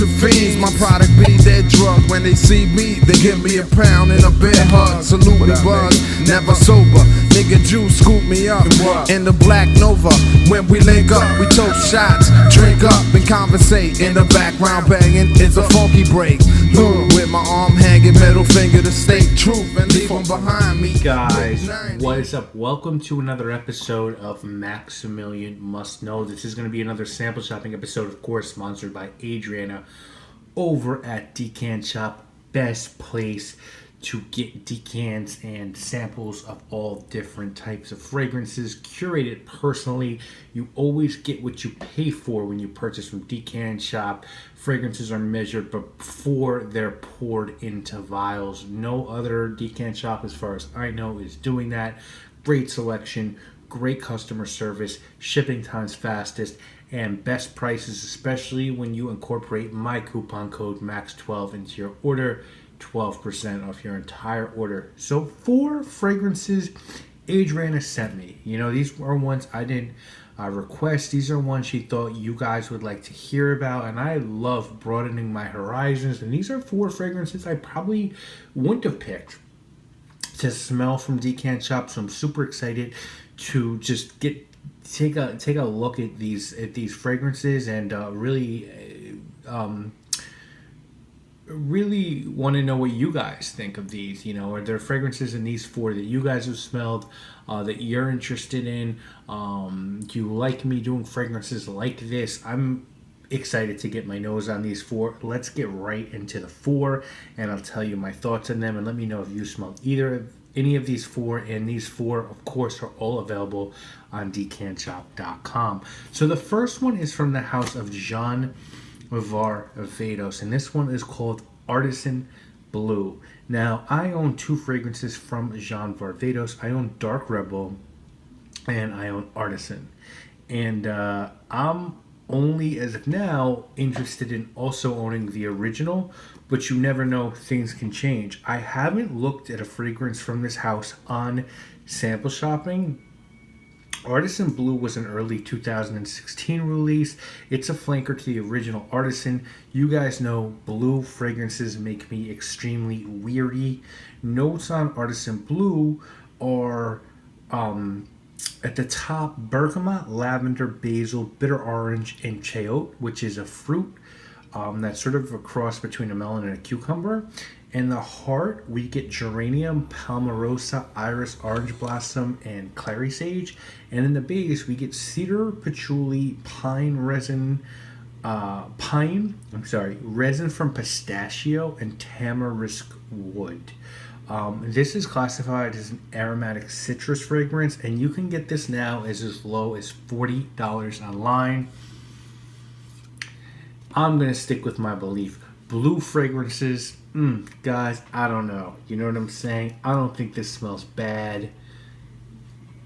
to the fiends, my product be their drug. When they see me, they give me a pound and a bear hug. Salute me buzz, never sober. Nigga Juice scoop me up in the Black Nova. When we link up, we toast shots, drink up and conversate. In the background banging is a funky break. With my arm hanging, middle finger to state truth and leave them behind me. Guys, what is up? Welcome to another episode of Maximilian Must Know. This is going to be another sample shopping episode, of course, sponsored by Adriana over at Decan Shop. Best place to get decants and samples of all different types of fragrances, curated personally. You always get what you pay for when you purchase from Decan Shop. Fragrances are measured before they're poured into vials. No other Decan Shop, as far as I know, is doing that. Great selection, great customer service, shipping times fastest, and best prices, especially when you incorporate my coupon code MAX12 into your order. 12% off your entire order. So 4 fragrances Adriana sent me. You know, these are ones I didn't request. These are ones she thought you guys would like to hear about, and I love broadening my horizons. And these are 4 fragrances I probably wouldn't have picked to smell from Decan Shop. So I'm super excited to just take a look at these fragrances and really want to know what you guys think of these. You know, are there fragrances in these 4 that you guys have smelled that you're interested in? Do you like me doing fragrances like this? I'm excited to get my nose on these 4. Let's get right into the 4, and I'll tell you my thoughts on them, and let me know if you smelled any of these 4. And these 4, of course, are all available on decanshop.com. So the first one is from the house of Jean Varvatos, and this one is called Artisan Blue. Now, I own 2 fragrances from Jean Varvatos. I own Dark Rebel and I own Artisan, and I'm only, as of now, interested in also owning the original, but you never know, things can change. I haven't looked at a fragrance from this house on sample shopping. Artisan Blue was an early 2016 release. It's a flanker to the original Artisan. You guys know blue fragrances make me extremely weary. Notes on Artisan Blue are at the top, bergamot, lavender, basil, bitter orange, and chayote, which is a fruit that's sort of a cross between a melon and a cucumber. In the heart, we get geranium, palmarosa, iris, orange blossom, and clary sage. And in the base, we get cedar, patchouli, resin from pistachio, and tamarisk wood. This is classified as an aromatic citrus fragrance, and you can get this now as low as $40 online. I'm going to stick with my belief. Blue fragrances, guys, I don't know. You know what I'm saying? I don't think this smells bad.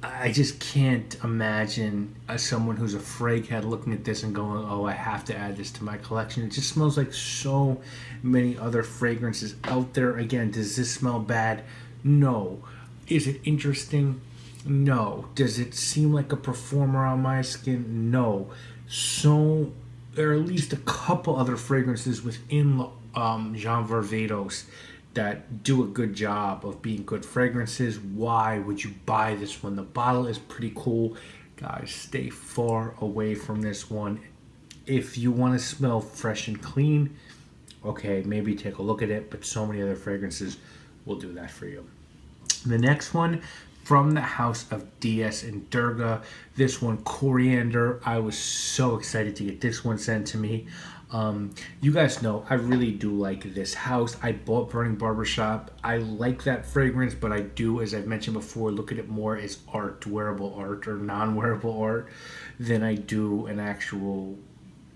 I just can't imagine someone who's a frag head looking at this and going, oh, I have to add this to my collection. It just smells like so many other fragrances out there. Again, does this smell bad? No. Is it interesting? No. Does it seem like a performer on my skin? No. So there are at least a couple other fragrances within Jean Varvatos that do a good job of being good fragrances. Why would you buy this one? The bottle is pretty cool. Guys, stay far away from this one. If you want to smell fresh and clean, okay, maybe take a look at it, but so many other fragrances will do that for you. The next one, from the house of DS Durga. This one, Coriander. I was so excited to get this one sent to me. You guys know I really do like this house. I bought Burning Barbershop. I like that fragrance, but I do, as I've mentioned before, look at it more as art, wearable art or non-wearable art, than I do an actual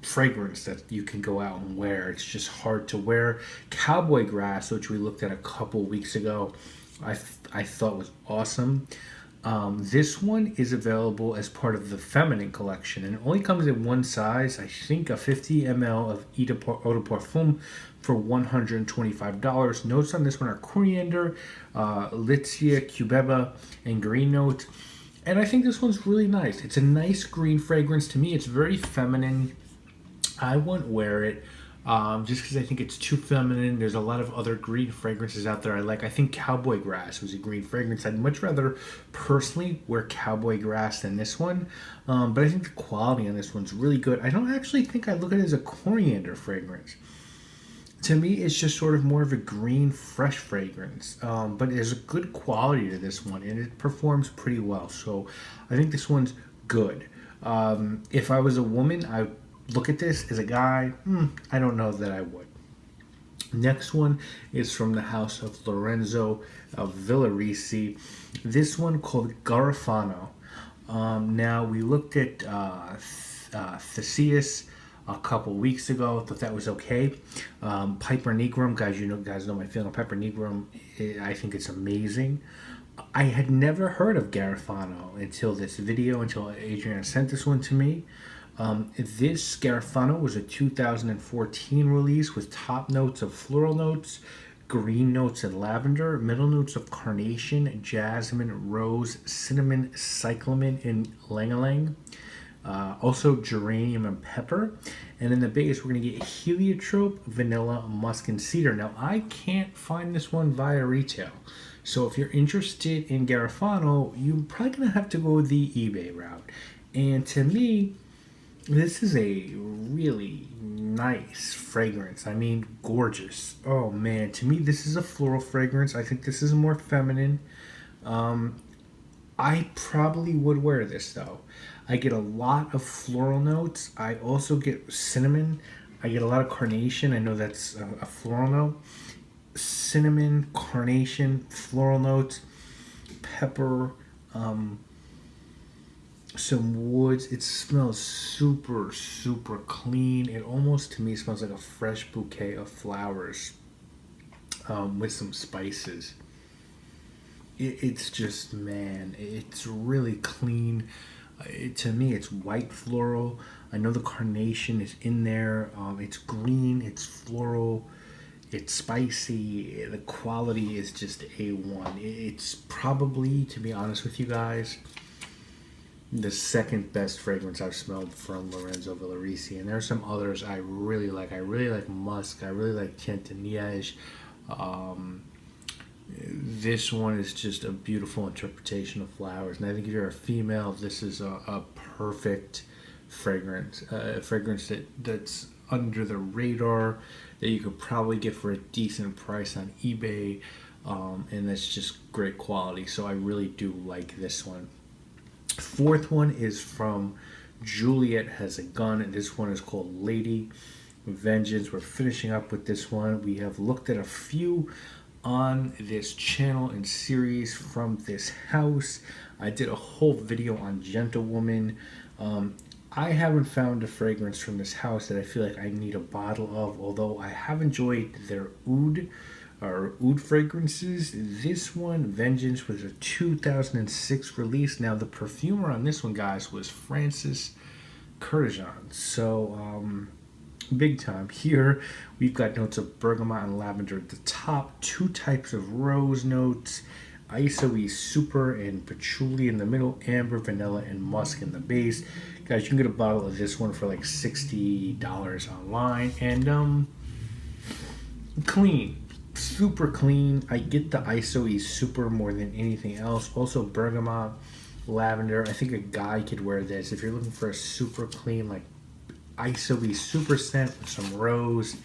fragrance that you can go out and wear. It's just hard to wear. Cowboy Grass, which we looked at a couple weeks ago, I thought was awesome. This one is available as part of the feminine collection, and it only comes in one size. I think a 50 ml of Eau de Parfum for $125. Notes on this one are coriander, Litzia, cubeba, and green note. And I think this one's really nice. It's a nice green fragrance. To me, it's very feminine. I wouldn't wear it. just because I think it's too feminine. There's a lot of other green fragrances out there I like. I think Cowboy Grass was a green fragrance. I'd much rather personally wear Cowboy Grass than this one, but I think the quality on this one's really good. I don't actually think I look at it as a coriander fragrance. To me, it's just sort of more of a green, fresh fragrance, but there's a good quality to this one, and it performs pretty well. So I think this one's good. If I was a woman, I look at this. As a guy, I don't know that I would. Next one is from the house of Lorenzo Valerie. This one called Garofano. Now, we looked at Theseus a couple weeks ago. Thought that was okay. Piper Nigrum, guys know my feeling on Piper Nigrum. I think it's amazing. I had never heard of Garofano until this video, until Adriana sent this one to me. This Garofano was a 2014 release with top notes of floral notes, green notes and lavender, middle notes of carnation, jasmine, rose, cinnamon, cyclamen, and ylang-ylang. Also geranium and pepper. And in the base, we're going to get heliotrope, vanilla, musk, and cedar. Now, I can't find this one via retail. So if you're interested in Garofano, you're probably going to have to go the eBay route. And to me, this is a really nice fragrance. I mean, gorgeous. Oh man, to me this is a floral fragrance. I think this is more feminine. I probably would wear this though. I get a lot of floral notes. I also get cinnamon. I get a lot of carnation. I know that's a floral note. Cinnamon, carnation, floral notes, pepper, some woods. It smells super, super clean. It almost, to me, smells like a fresh bouquet of flowers with some spices. It's just, man, it's really clean. To me, it's white floral. I know the carnation is in there. It's green, it's floral, it's spicy. The quality is just A1. It's probably, to be honest with you guys, the second best fragrance I've smelled from Lorenzo Valerie. And there's some others I really like. I really like musk. I really like Chantigniege. This one is just a beautiful interpretation of flowers. And I think if you're a female, this is a perfect fragrance. A fragrance that's under the radar, that you could probably get for a decent price on eBay. And that's just great quality. So I really do like this one. Fourth one is from Juliet Has a Gun, and this one is called Lady Vengeance. We're finishing up with this one. We have looked at a few on this channel and series from this house. I did a whole video on Gentlewoman. I haven't found a fragrance from this house that I feel like I need a bottle of, although I have enjoyed their oud fragrances. This one, Vengeance, was a 2006 release. Now, the perfumer on this one, guys, was Francis Kurkdjian. So, big time. Here, we've got notes of bergamot and lavender at the top, two types of rose notes, isoe super and patchouli in the middle, amber, vanilla, and musk in the base. Guys, you can get a bottle of this one for like $60 online. And, clean. Super clean. I get the isoe super more than anything else. Also bergamot, lavender. I think a guy could wear this if you're looking for a super clean, like isoe super scent with some rose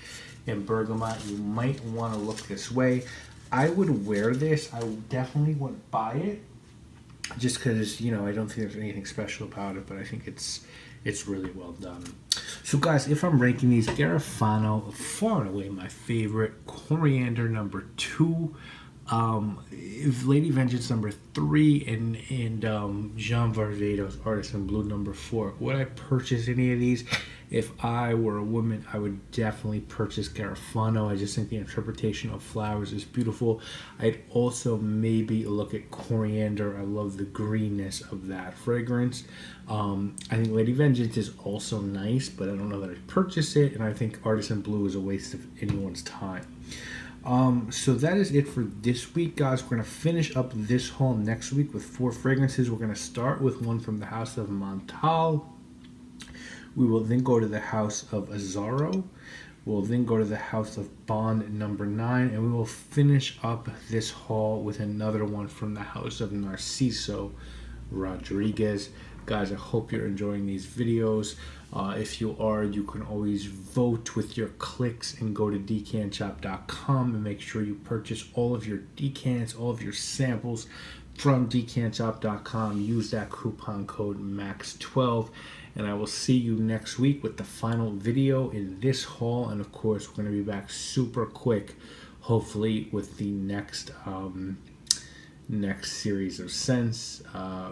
and bergamot. You might want to look this way. I would wear this. I definitely wouldn't buy it just because, I don't think there's anything special about it, but I think it's really well done. So guys, if I'm ranking these, Garofano, far and away my favorite. Coriander, number 2. Lady Vengeance, number 3. And Jean Varvatos, Artisan Blue, number 4. Would I purchase any of these? If I were a woman, I would definitely purchase Garofano. I just think the interpretation of flowers is beautiful. I'd also maybe look at Coriander. I love the greenness of that fragrance. I think Lady Vengeance is also nice, but I don't know that I'd purchase it. And I think Artisan Blue is a waste of anyone's time. So that is it for this week, guys. We're going to finish up this haul next week with 4 fragrances. We're going to start with one from the house of Montal. We will then go to the house of Azzaro. We'll then go to the House of Bond number 9, and we will finish up this haul with another one from the House of Narciso Rodriguez. Guys, I hope you're enjoying these videos. If you are, you can always vote with your clicks and go to decantshop.com and make sure you purchase all of your decants, all of your samples from decantshop.com. Use that coupon code MAX12, and I will see you next week with the final video in this haul. And of course, we're going to be back super quick, hopefully with the next series of scents.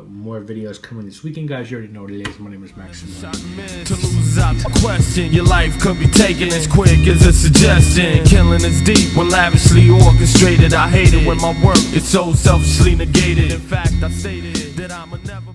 More videos coming this weekend, guys. You already know what it is. My name is Maximilian. To lose out the question, your life could be taken as quick as a suggestion. Killing is deep when lavishly orchestrated. I hate it when my work is so selfishly negated. In fact, I stated that I'm a never